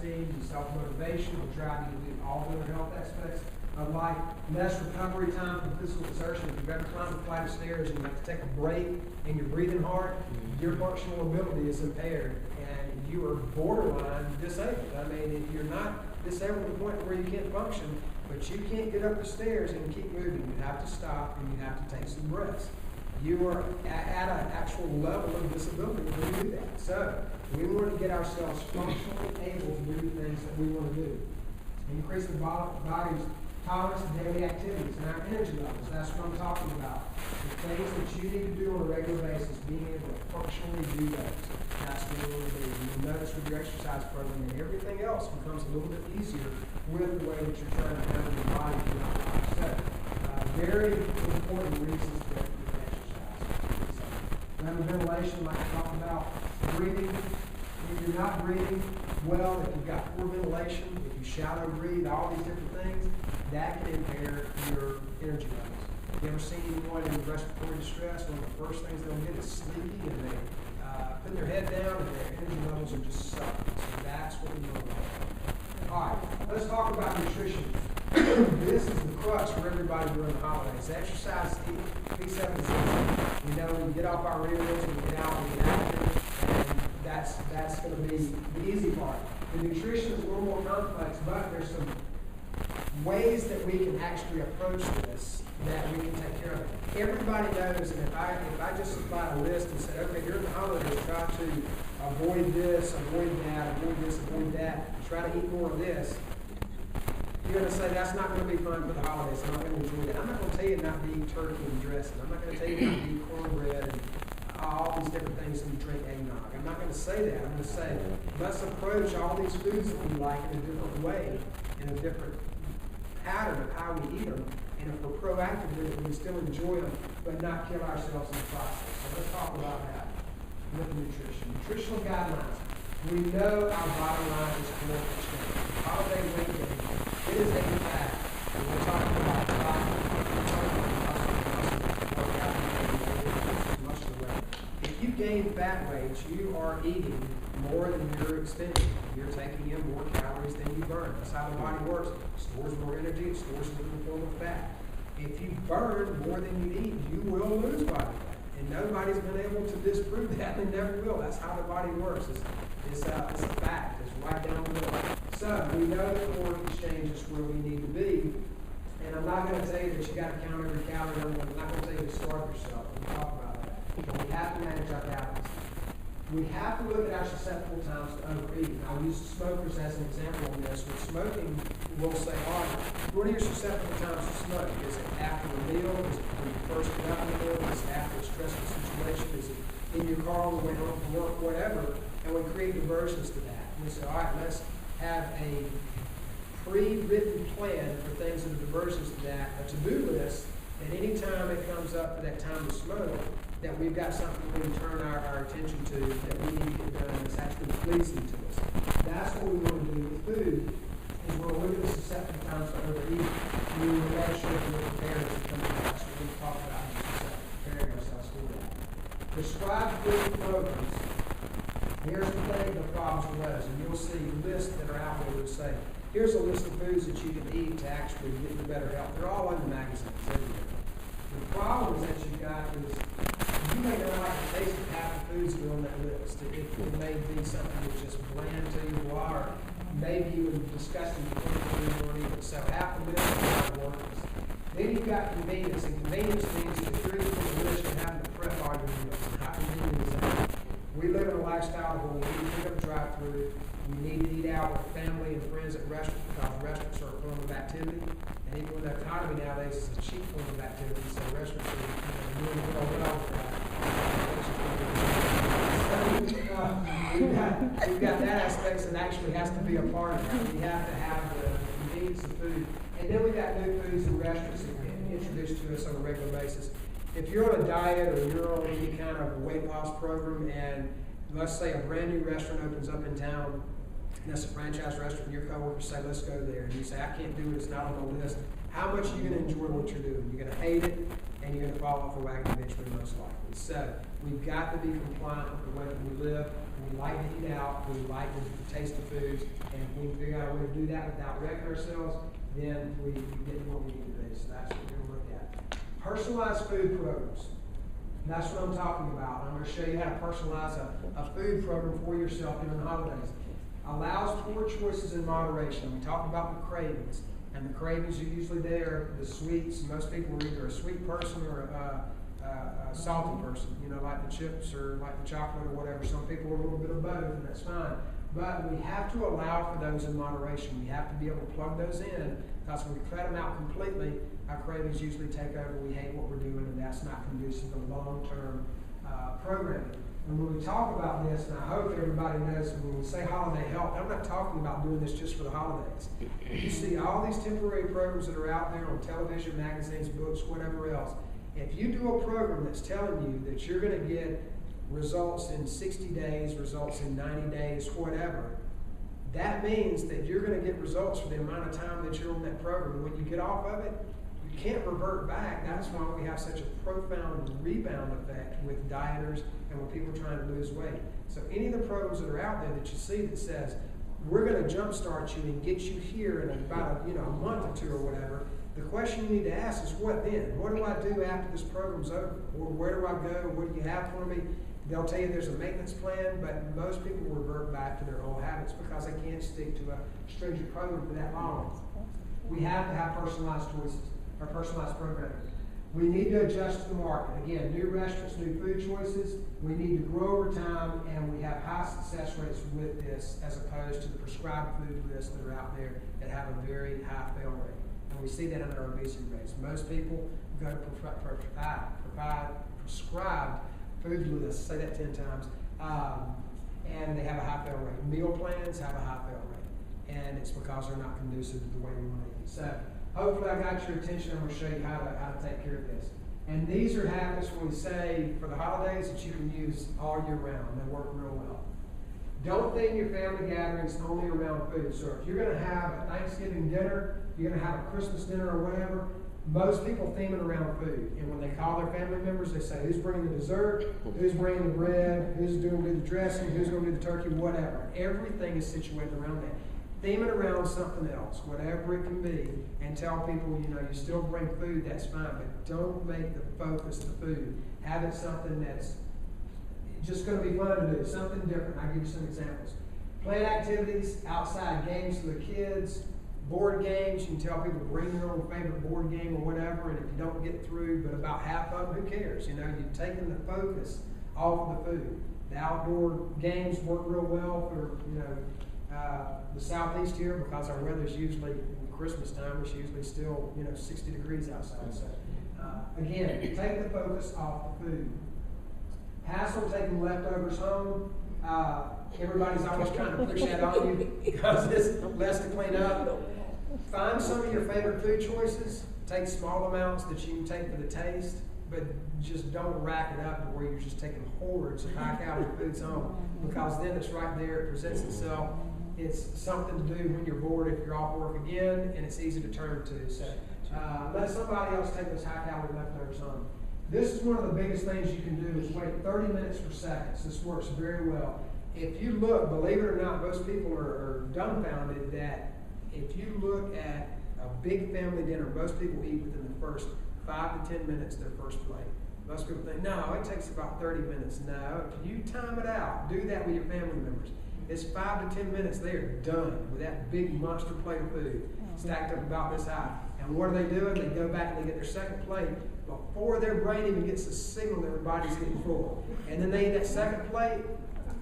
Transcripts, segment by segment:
self-esteem, your self-motivation, will drive you to do all the other health aspects of life. Less recovery time from physical exertion. If you've ever climbed a flight of stairs and you have to take a break and you're breathing hard, your functional ability is impaired and you are borderline disabled. I mean, if you're not disabled to the point where you can't function, but you can't get up the stairs and keep moving, you have to stop and you have to take some breaths. You are at an actual level of disability when you do that. So we want to get ourselves functionally able to do the things that we want to do. Increase the body's tolerance to daily activities and our energy levels. That's what I'm talking about. The things that you need to do on a regular basis, being able to functionally do those. That's what we want to do. You'll notice with your exercise program that everything else becomes a little bit easier with the way that you're trying to handle your body throughout life. So, very important reasons that you can exercise. Remember ventilation, like I talked about, breathing. If you're not breathing well, if you've got poor ventilation, if you shallow breathe, all these different things, that can impair your energy levels. You ever seen anyone in respiratory distress? One of the first things they'll get is sleepy, and they put their head down, and their energy levels are just sucking. So that's what we want to do. All right, let's talk about nutrition. This is the crux for everybody during the holidays. Exercise, eat 7 to 6. We know when we get off our rears, we get out, we get active, and that's going to be the easy part. The nutrition is a little more complex, but there's some ways that we can actually approach this that we can take care of it. Everybody knows, and if I just supplied a list and said, okay, during the holidays, try to avoid this, avoid that, avoid this, avoid that, try to eat more of this, you're going to say, that's not going to be fun for the holidays. I'm not going to enjoy that. I'm not going to tell you not to eat turkey and dressing. I'm not going to tell you not to eat cornbread and all these different things and drink eggnog. I'm not going to say that. I'm going to say, let's approach all these foods that we like in a different way, in a different pattern of how we eat them, and if we're proactive with it, we can still enjoy them, but not kill ourselves in the process. So let's talk about that with nutrition. Nutritional guidelines. We know our bottom line is caloric exchange. Holiday weight gain, it is a fact. And we're talking about diet, we're talking about muscle weight. If you gain fat weight, you are eating more than you're expending. You're taking in more calories than you burn. That's how the body works. It stores more energy, it stores it in the form of fat. If you burn more than you eat, you will lose body weight. And nobody's been able to disprove that, and never will. That's how the body works. It's a fact. It's right down the middle. So we know that caloric exchange is where we need to be. And I'm not going to tell you that you got to count every calorie. I'm not going to tell you to starve yourself. We'll talk about that. But we have to manage our calories. We have to look at our susceptible times to overeating. I'll use smokers as an example on this. With smoking, we'll say, all right, what are your susceptible times to smoke? Is it after the meal? Is it when you first get out of the meal? Is it after a stressful situation? Is it in your car on the way home from work? Whatever. And we create diversions to that. We say, all right, let's have a pre-written plan for things that are diversions to that, a to-do list, and any time it comes up for that time to smoke, that we've got something we can turn our attention to that we need to get done that's actually pleasing to us. That's what we want to do with food, is we'll look at the susceptible times to overeating. We will make sure that we're prepared to come back. That's what we talk about in susceptible, preparing ourselves for that. Prescribed food programs. Here's the thing, the problems with those, and you'll see lists that are out there that say, here's a list of foods that you can eat to actually get you better health. They're all in the magazines everywhere. The problem that you've got is you may not like the taste of half the foods that are on that list. It may be something that's just bland to you, or maybe even disgusting to you or even. So half the list is not works. Then you've got convenience, and convenience means that you're eating from the list and having to prep all your meals. How convenient is that? We live in a lifestyle where we need to pick up drive-through. We need to eat out with family and friends at restaurants because restaurants are a form of activity. And even with the economy nowadays, it's a cheap form of activity. So restaurants are doing well with that. So we've got that aspect that actually has to be a part of that. We have to have the convenience of food. And then we've got new foods and restaurants that get introduced to us on a regular basis. If you're on a diet or you're on any kind of weight loss program, and let's say a brand new restaurant opens up in town, and that's a franchise restaurant, and your coworkers say, let's go there. And you say, I can't do it, it's not on the list. How much are you going to enjoy what you're doing? You're going to hate it, and you're going to fall off the wagon eventually, most likely. So we've got to be compliant with the way that we live. We like to eat out. We like to taste the foods. And if we can figure out a way to do that without wrecking ourselves, then we get to what we need to do. So that's what we're going to look at. Personalized food programs. That's what I'm talking about. I'm going to show you how to personalize a food program for yourself during the holidays. Allows poor choices in moderation. We talked about the cravings. And the cravings are usually there, the sweets. Most people are either a sweet person or a salty person, like the chips or like the chocolate or whatever. Some people are a little bit of both, and that's fine. But we have to allow for those in moderation. We have to be able to plug those in, because when we cut them out completely, our cravings usually take over. We hate what we're doing, and that's not conducive to long-term programming. And when we talk about this, and I hope everybody knows, when we say holiday health, I'm not talking about doing this just for the holidays. You see all these temporary programs that are out there on television, magazines, books, whatever else. If you do a program that's telling you that you're going to get results in 60 days, results in 90 days, whatever, that means that you're going to get results for the amount of time that you're on that program. When you get off of it, you can't revert back. That's why we have such a profound rebound effect with dieters and with people trying to lose weight. So any of the programs that are out there that you see that says, we're going to jumpstart you and get you here in about a month or two or whatever, the question you need to ask is, what then? What do I do after this program's over? Or where do I go? What do you have for me? They'll tell you there's a maintenance plan, but most people revert back to their old habits because they can't stick to a stringent program for that long. We have to have personalized choices, or personalized programming. We need to adjust to the market. Again, new restaurants, new food choices. We need to grow over time, and we have high success rates with this as opposed to the prescribed food lists that are out there that have a very high fail rate. And we see that in our obesity rates. Most people go to prescribed food lists, say that 10 times, and they have a high fail rate. Meal plans have a high fail rate, and it's because they're not conducive to the way we want to eat. So hopefully I got your attention. I'm going to show you how to take care of this. And these are habits when we say for the holidays that you can use all year round. They work real well. Don't theme your family gatherings only around food. So if you're going to have a Thanksgiving dinner, you're going to have a Christmas dinner or whatever, most people theme it around food. And when they call their family members, they say, who's bringing the dessert, who's bringing the bread, who's doing the dressing, who's going to do the turkey, whatever. Everything is situated around that. Theme it around something else, whatever it can be, and tell people, you still bring food, that's fine, but don't make the focus the food. Have it something that's just going to be fun to do, something different. I'll give you some examples. Plan activities, outside games for the kids, board games. You can tell people bring their own favorite board game or whatever, and if you don't get through but about half of them, who cares? You've taken the focus off of the food. The outdoor games work real well for, the southeast here, because our weather's usually, Christmas time, it's usually still, 60 degrees outside. So, again, take the focus off the food. Hassle taking leftovers home. Everybody's always trying to push that on you because it's less to clean up. Find some of your favorite food choices. Take small amounts that you can take for the taste, but just don't rack it up to where you're just taking hordes of high-calorie foods home, because then it's right there, it presents itself. It's something to do when you're bored if you're off work again, and it's easy to turn to. So let somebody else take those high-calorie leftovers home. This is one of the biggest things you can do is wait 30 minutes for seconds. This works very well. If you look, believe it or not, most people are dumbfounded that if you look at a big family dinner, most people eat within the first 5 to 10 minutes their first plate. Most people think, no, it takes about 30 minutes. No, if you time it out, do that with your family members. It's 5 to 10 minutes, they are done with that big monster plate of food stacked up about this high. And what are they doing? They go back and they get their second plate before their brain even gets the signal that their body's getting full. And then they eat that second plate,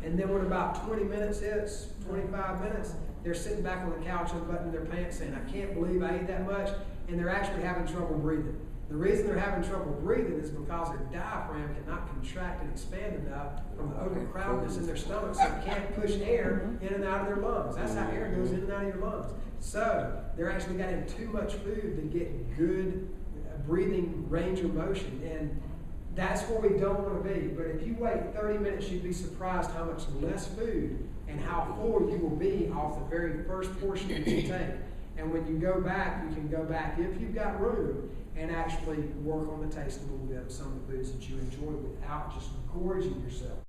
and then when about 20 minutes hits, 25 minutes, they're sitting back on the couch unbuttoning their pants saying, I can't believe I ate that much, and they're actually having trouble breathing. The reason they're having trouble breathing is because their diaphragm cannot contract and expand enough from the overcrowdedness in their stomach, so it can't push air in and out of their lungs. That's how air goes in and out of your lungs. So they're actually getting too much food to get good breathing range of motion, and that's where we don't want to be. But if you wait 30 minutes, you'd be surprised how much less food and how full you will be off the very first portion that you take. And when you go back, you can go back if you've got room and actually work on the taste a little bit of some of the foods that you enjoy without just gorging yourself.